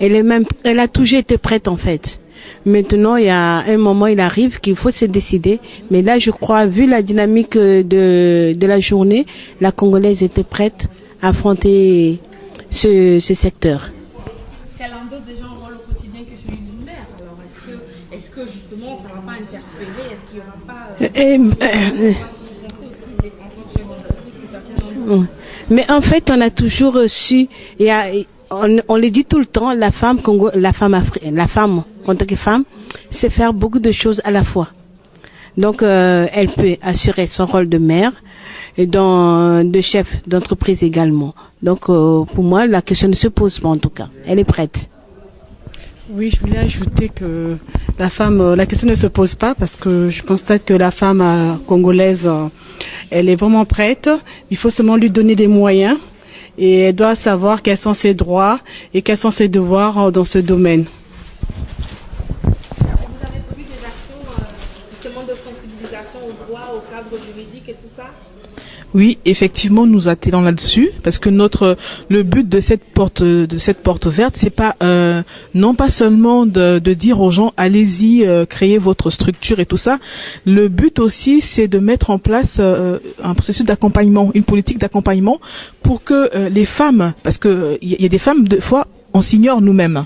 Elle a toujours été prête en fait. Maintenant, il y a un moment, il arrive qu'il faut se décider. Mais là, je crois, vu la dynamique de la journée, la Congolaise était prête à affronter ce secteur. Parce qu'elle endosse déjà un rôle au quotidien que celui d'une mère. Alors, est-ce que justement, ça ne va pas interférer? Est-ce qu'il n'y aura pas... Mais en fait, on a toujours reçu, on le dit tout le temps, la femme en tant que femme, c'est faire beaucoup de choses à la fois. Donc, elle peut assurer son rôle de mère et de chef d'entreprise également. Donc, pour moi, la question ne se pose pas en tout cas. Elle est prête. Oui, je voulais ajouter que la question ne se pose pas parce que je constate que la femme congolaise, elle est vraiment prête. Il faut seulement lui donner des moyens et elle doit savoir quels sont ses droits et quels sont ses devoirs dans ce domaine. Vous avez prévu des actions justement de sensibilisation au droit, au cadre juridique et tout ça? Oui, effectivement, nous attelons là-dessus parce que le but de cette porte verte, c'est pas non pas seulement de dire aux gens allez-y, créez votre structure et tout ça. Le but aussi, c'est de mettre en place un processus d'accompagnement, une politique d'accompagnement pour que les femmes, parce que il y a des femmes de fois on s'ignore nous-mêmes.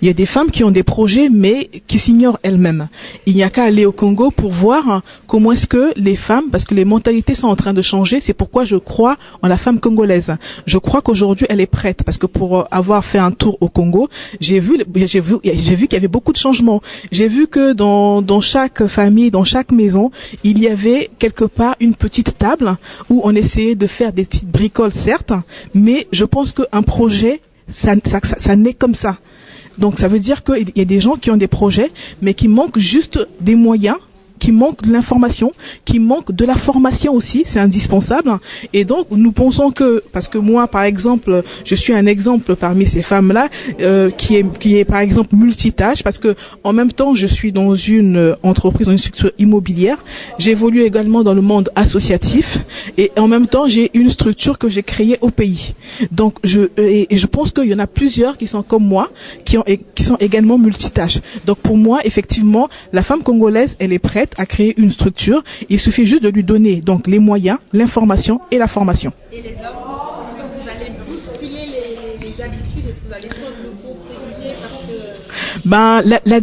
Il y a des femmes qui ont des projets mais qui s'ignorent elles-mêmes. Il n'y a qu'à aller au Congo pour voir comment est-ce que les femmes, parce que les mentalités sont en train de changer, c'est pourquoi je crois en la femme congolaise. Je crois qu'aujourd'hui elle est prête parce que pour avoir fait un tour au Congo, j'ai vu qu'il y avait beaucoup de changements. J'ai vu que dans chaque famille, dans chaque maison, il y avait quelque part une petite table où on essayait de faire des petites bricoles certes, mais je pense qu'un projet ça naît comme ça. Donc ça veut dire qu'il y a des gens qui ont des projets, mais qui manquent juste des moyens, qui manquent de l'information, qui manquent de la formation aussi, c'est indispensable. Et donc nous pensons que, parce que moi par exemple, je suis un exemple parmi ces femmes-là, qui est par exemple multitâche, parce que en même temps je suis dans une entreprise, dans une structure immobilière, j'évolue également dans le monde associatif, et en même temps j'ai une structure que j'ai créée au pays. Donc je pense qu'il y en a plusieurs qui sont comme moi, qui sont également multitâches. Donc pour moi effectivement, la femme congolaise, elle est prête à créer une structure. Il suffit juste de lui donner donc les moyens, l'information et la formation. Et les hommes, est-ce que vous allez bousculer les habitudes? Est-ce que vous allez prendre le cours préjugé parce que...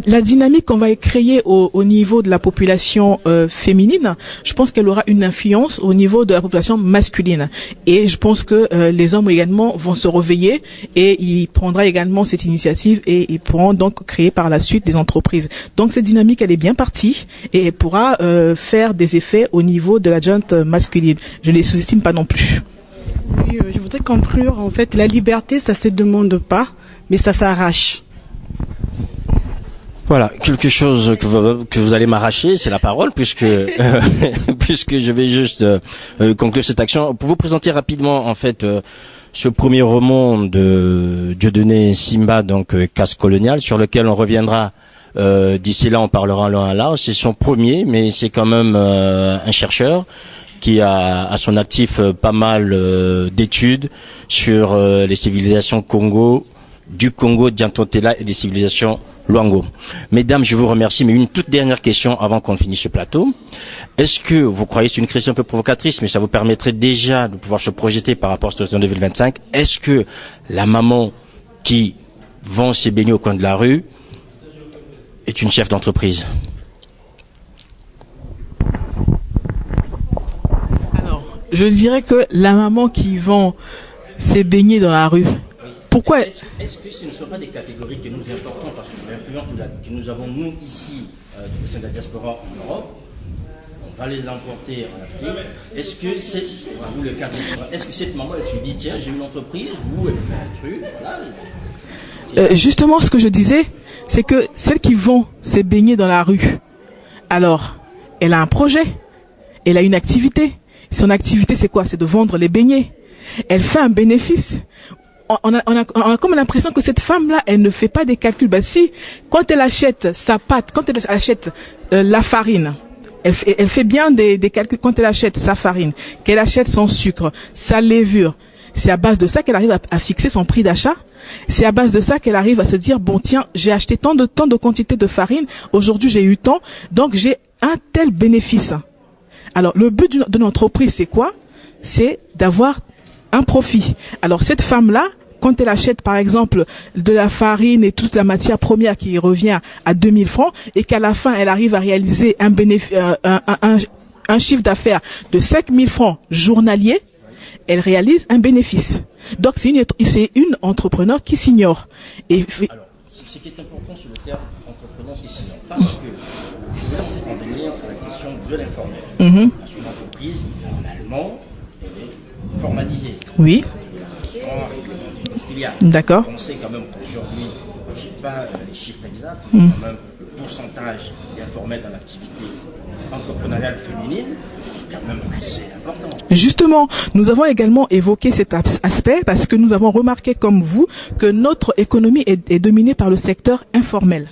La dynamique qu'on va créer au niveau de la population féminine, je pense qu'elle aura une influence au niveau de la population masculine. Et je pense que les hommes également vont se réveiller et ils prendront également cette initiative et ils pourront donc créer par la suite des entreprises. Donc cette dynamique, elle est bien partie et elle pourra faire des effets au niveau de la gente masculine. Je ne les sous-estime pas non plus. Oui, je voudrais conclure. En fait, la liberté, ça se demande pas, mais ça s'arrache. Voilà, quelque chose que vous allez m'arracher, c'est la parole, puisque puisque je vais juste conclure cette action. Pour vous présenter rapidement, en fait, ce premier roman de Dieudonné Simba, donc Casse coloniale, sur lequel on reviendra d'ici là, on parlera long à large. C'est son premier, mais c'est quand même un chercheur qui a à son actif pas mal d'études sur les civilisations du Congo, d'Antotela et des civilisations Luango. Mesdames, je vous remercie, mais une toute dernière question avant qu'on finisse ce plateau. Est-ce que vous croyez, c'est une question un peu provocatrice, mais ça vous permettrait déjà de pouvoir se projeter par rapport à cette situation 2025, est-ce que la maman qui vend ses beignets au coin de la rue est une chef d'entreprise? Alors, je dirais que la maman qui vend ses beignets dans la rue, pourquoi est-ce que ce ne sont pas des catégories que nous importons parce que l'influence que nous avons nous ici au sein de la diaspora en Europe, on va les importer en Afrique. Est-ce que cette maman elle se dit tiens j'ai une entreprise où elle fait un truc voilà. Justement ce que je disais c'est que celle qui vend ses beignets dans la rue, alors elle a un projet, elle a une activité. Son activité c'est quoi? C'est de vendre les beignets. Elle fait un bénéfice. On a comme l'impression que cette femme-là, elle ne fait pas des calculs. Ben si, quand elle achète sa pâte, quand elle achète la farine, elle fait bien des calculs quand elle achète sa farine, qu'elle achète son sucre, sa levure. C'est à base de ça qu'elle arrive à fixer son prix d'achat. C'est à base de ça qu'elle arrive à se dire, bon tiens, j'ai acheté tant de quantité de farine, aujourd'hui j'ai eu tant, donc j'ai un tel bénéfice. Alors le but d'une entreprise, c'est quoi? C'est d'avoir un profit. Alors cette femme-là, quand elle achète par exemple de la farine et toute la matière première qui revient à 2000 francs et qu'à la fin elle arrive à réaliser un chiffre d'affaires de 5000 francs journaliers, elle réalise un bénéfice. Donc c'est une entrepreneur qui s'ignore. Alors, ce qui est important sur le terme entrepreneur qui s'ignore, parce que je vais en fait en venir à la question de l'informel. Parce qu'une entreprise, normalement, elle est formalisée. Oui. D'accord. On sait quand même qu'aujourd'hui, je n'ai pas les chiffres exacts, quand même le pourcentage d'informels dans l'activité entrepreneuriale féminine est quand même assez important. Justement, nous avons également évoqué cet aspect parce que nous avons remarqué comme vous que notre économie est dominée par le secteur informel.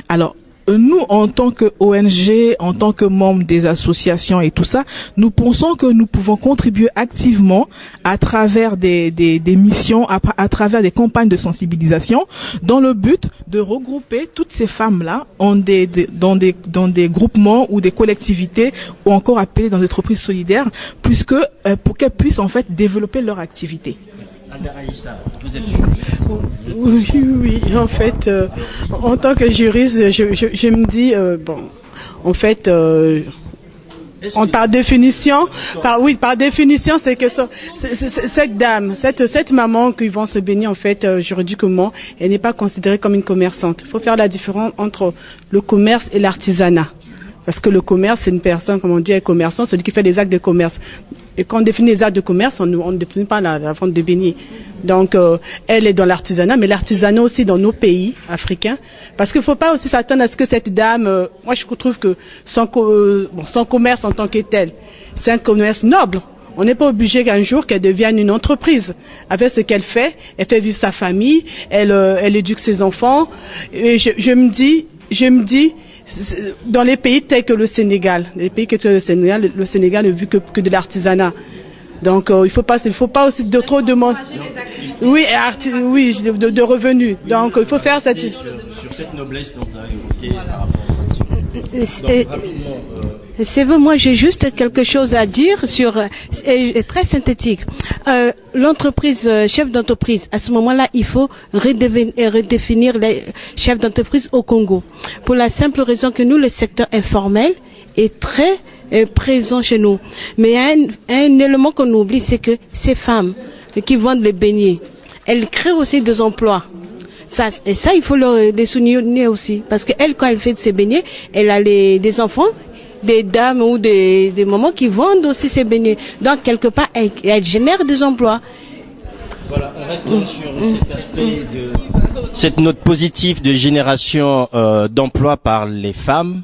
Alors, nous, en tant que ONG, en tant que membres des associations et tout ça, nous pensons que nous pouvons contribuer activement à travers des missions, à travers des campagnes de sensibilisation, dans le but de regrouper toutes ces femmes-là dans des groupements ou des collectivités ou encore appelées dans des entreprises solidaires, puisque pour qu'elles puissent en fait développer leur activité. Vous êtes juriste. Oui, en fait, en tant que juriste, je me dis, en fait, par définition, c'est que cette dame, cette maman qui vont se baigner, en fait, juridiquement, elle n'est pas considérée comme une commerçante. Il faut faire la différence entre le commerce et l'artisanat. Parce que le commerce, c'est une personne, comme on dit, un commerçant, celui qui fait des actes de commerce. Et quand on définit les actes de commerce, on ne définit pas la vente de beignets. Donc, elle est dans l'artisanat, mais l'artisanat aussi dans nos pays africains. Parce qu'il ne faut pas aussi s'attendre à ce que cette dame, moi je trouve que son commerce en tant que tel, c'est un commerce noble. On n'est pas obligé qu'un jour qu'elle devienne une entreprise. Avec ce qu'elle fait vivre sa famille, elle éduque ses enfants. Et je me dis, dans les pays tels que le Sénégal, le Sénégal ne vu que de l'artisanat. Donc il faut pas aussi de trop demander. Oui, de revenus. Donc il faut faire cette. Sur cette noblesse dont vous avez évoqué par rapport à c'est vrai, moi j'ai juste quelque chose à dire sur, très synthétique. L'entreprise, chef d'entreprise, à ce moment-là, il faut redéfinir les chefs d'entreprise au Congo. Pour la simple raison que nous, le secteur informel est très présent chez nous. Mais un élément qu'on oublie, c'est que ces femmes qui vendent les beignets, elles créent aussi des emplois. Ça, il faut les souligner aussi. Parce qu'elle, quand elle fait de ses beignets, elle a des enfants, des dames ou des mamans qui vendent aussi ces beignets. Donc, quelque part, elle génère des emplois. Voilà, on reste donc sur cet aspect de cette note positive de génération d'emplois par les femmes,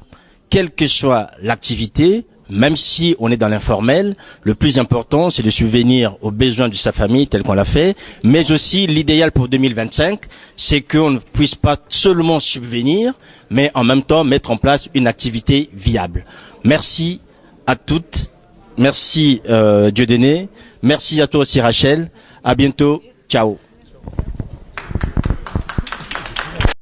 quelle que soit l'activité. Même si on est dans l'informel, le plus important, c'est de subvenir aux besoins de sa famille tel qu'on l'a fait, mais aussi l'idéal pour 2025, c'est qu'on ne puisse pas seulement subvenir, mais en même temps mettre en place une activité viable. Merci à toutes, merci Dieudonné, merci à toi aussi Rachel, à bientôt, ciao.